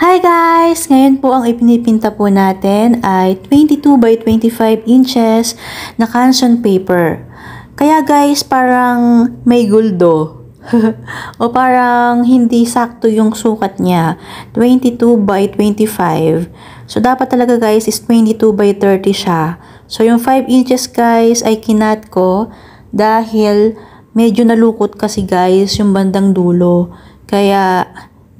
Hi guys! Ngayon po ang ipinipinta po natin ay 22 by 25 inches na canson paper. Kaya guys, parang may guldo. O parang hindi sakto yung sukat niya. 22 by 25. So dapat talaga guys is 22 by 30 siya. So yung 5 inches guys ay kinat ko dahil medyo nalukot kasi guys yung bandang dulo. Kaya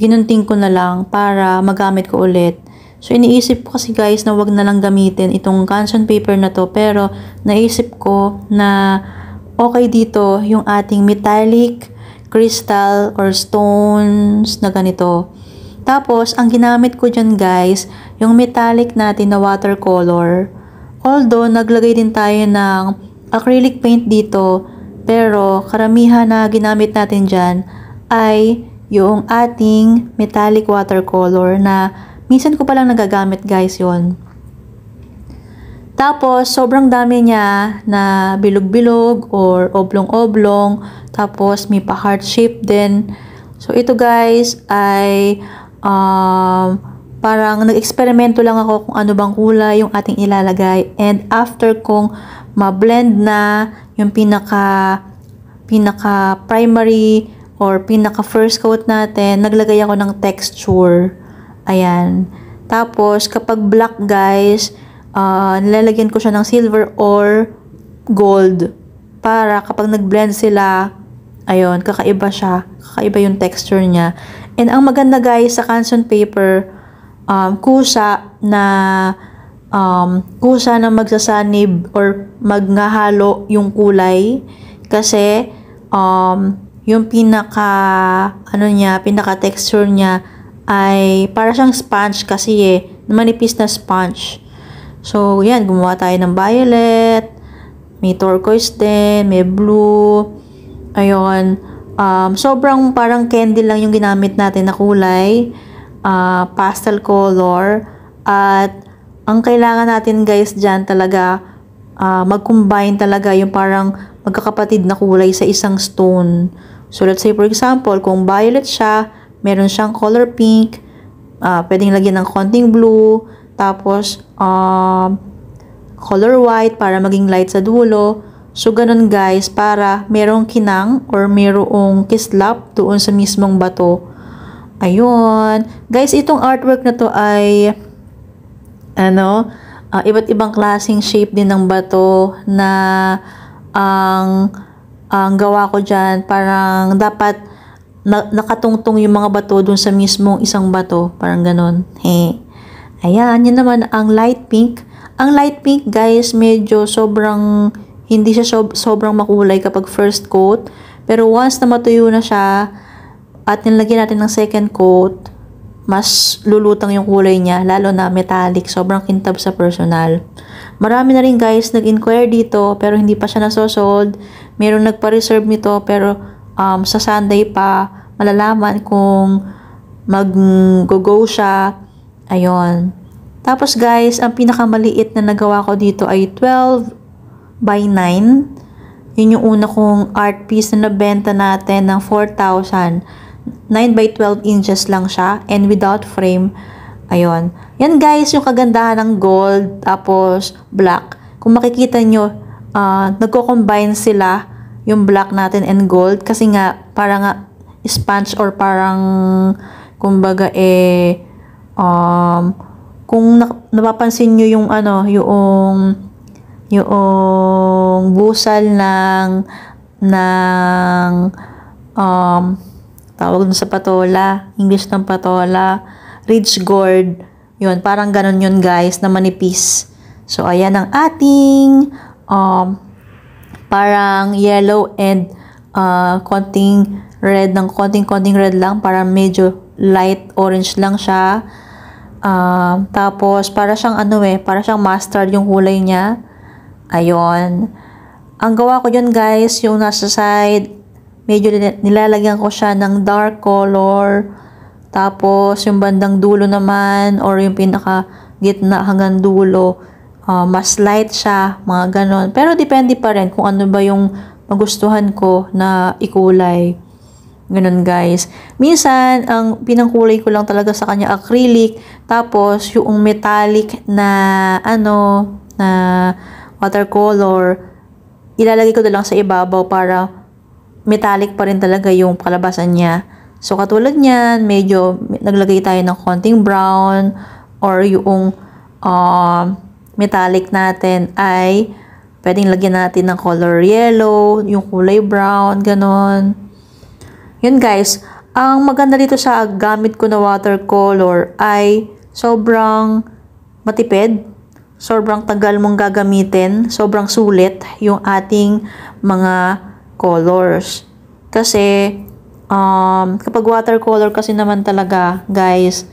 ginunting ko na lang para magamit ko ulit. So, iniisip ko kasi guys na wag na lang gamitin itong canson paper na to. Pero, naisip ko na okay dito yung ating metallic, crystal, or stones na ganito. Tapos, ang ginamit ko dyan guys, yung metallic natin na watercolor. Although, naglagay din tayo ng acrylic paint dito. Pero, karamihan na ginamit natin dyan ay yung ating metallic watercolor na minsan ko palang nagagamit guys yon. Tapos, sobrang dami niya na bilog-bilog or oblong-oblong. Tapos, may pa-heart shape din. So, ito guys ay parang nag-eksperimento lang ako kung ano bang kulay yung ating ilalagay. And after kong ma-blend na yung pinaka primary or pinaka first coat natin, naglagay ako ng texture. Ayan. Tapos, kapag black guys, nilalagyan ko siya ng silver or gold. Para kapag nag-blend sila, ayun, kakaiba siya. Kakaiba yung texture niya. And ang maganda guys sa canson paper, kusa na magsasanib or maghahalo yung kulay. Kasi, yung pinaka texture niya ay para siyang sponge kasi manipis na sponge. So, yan, gumawa tayo ng violet, may turquoise din, may blue, ayun. Sobrang parang candy lang yung ginamit natin na kulay, pastel color, at ang kailangan natin guys dyan talaga, mag-combine talaga yung parang magkakapatid na kulay sa isang stone. So, let's say for example, kung violet siya, meron siyang color pink, pwedeng lagyan ng konting blue, tapos color white para maging light sa dulo. So, ganun guys, para merong kinang or merong kislap doon sa mismong bato. Ayun. Guys, itong artwork na to ay iba't ibang klaseng shape din ng bato na ang gawa ko dyan, parang dapat nakatungtong yung mga bato dun sa mismong isang bato. Parang ganun. Ayan, yun naman ang light pink. Ang light pink, guys, medyo hindi siya sobrang makulay kapag first coat. Pero once na matuyo na siya, at nilagyan natin ng second coat, mas lulutang yung kulay niya, lalo na metallic. Sobrang kintab sa personal. Marami na rin guys nag-inquire dito pero hindi pa siya nasosold. Meron nagpa-reserve nito pero sa Sunday pa malalaman kung mag-go siya. Ayun. Tapos guys, ang pinakamaliit na nagawa ko dito ay 12 by 9. Yun yung una kong art piece na nabenta natin ng 4,000. 9 by 12 inches lang siya and without frame. Ayun. Yan guys, yung kagandahan ng gold tapos black. Kung makikita nyo, nagko-combine sila yung black natin and gold kasi nga parang sponge or parang kumbaga kung napapansin nyo yung yung busal ng tawag dun sa patola, English ng patola, ridge gourd. Yun, parang ganun yun guys, na manipis. So, ayan ang ating parang yellow and konting red, ng konting red lang, para medyo light orange lang siya. Tapos, para siyang para siyang mustard yung kulay niya. Ayun. Ang gawa ko dyan guys, yung nasa side, medyo nilalagyan ko siya ng dark color. Tapos, yung bandang dulo naman, or yung pinaka gitna hanggang dulo, mas light siya, mga ganon. Pero, depende pa rin kung ano ba yung magustuhan ko na ikulay. Ganun guys. Minsan, ang pinangkulay ko lang talaga sa kanya acrylic. Tapos, yung metallic na, na watercolor, ilalagay ko na lang sa ibabaw para metallic pa rin talaga yung kalabasan niya. So, katulad niyan, medyo naglagay tayo ng konting brown or yung metallic natin ay pwedeng lagyan natin ng color yellow, yung kulay brown, ganon. Yun guys, ang maganda dito sa gamit ko na watercolor ay sobrang matipid, sobrang tagal mong gagamitin, sobrang sulit yung ating mga colors. Kasi, kapag watercolor kasi naman talaga, guys,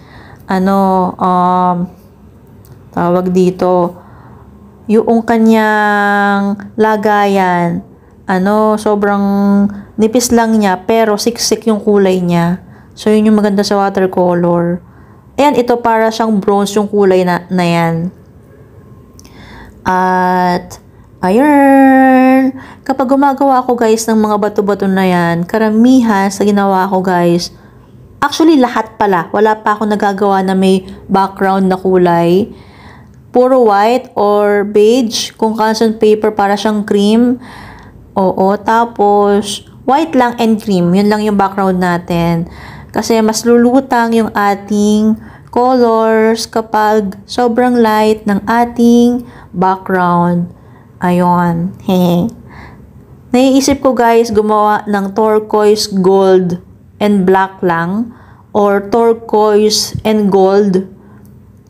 tawag dito, yung kanyang lagayan, sobrang nipis lang niya, pero siksik yung kulay niya. So, yun yung maganda sa watercolor. Ayan, ito para siyang bronze yung kulay na yan. At, ayun, kapag gumagawa ako guys ng mga bato-bato na yan, karamihan sa ginawa ko guys, actually lahat pala, wala pa ako nagagawa na may background na kulay. Puro white or beige, kung cotton paper para siyang cream. Oo, tapos white lang and cream, yun lang yung background natin. Kasi mas lulutang yung ating colors kapag sobrang light ng ating background. Ayun, hehe. Naiisip ko guys gumawa ng turquoise, gold, and black lang. Or turquoise and gold.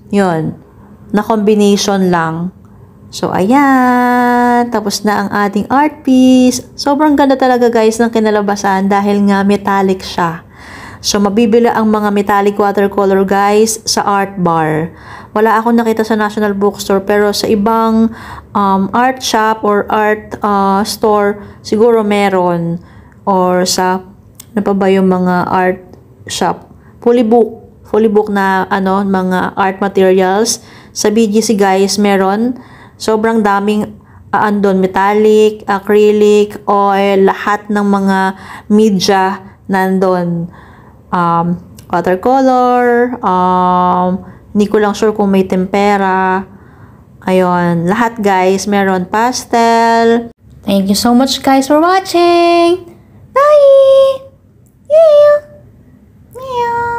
Yun, na combination lang. So, ayan. Tapos na ang ating art piece. Sobrang ganda talaga guys ng kinalabasan dahil nga metallic siya. So, mabibili ang mga metallic watercolor guys sa art bar. Wala akong nakita sa National Bookstore pero sa ibang art shop or art store siguro meron. Or sa, ano pa ba yung mga art shop? Fully book na mga art materials. Sa BGC guys meron. Sobrang daming andon, metallic, acrylic, oil, lahat ng mga media nandun. Watercolor, hindi ko lang sure kung may tempera. Ayun, lahat guys, meron pastel. Thank you so much guys for watching. Bye! Yeah! Yeah!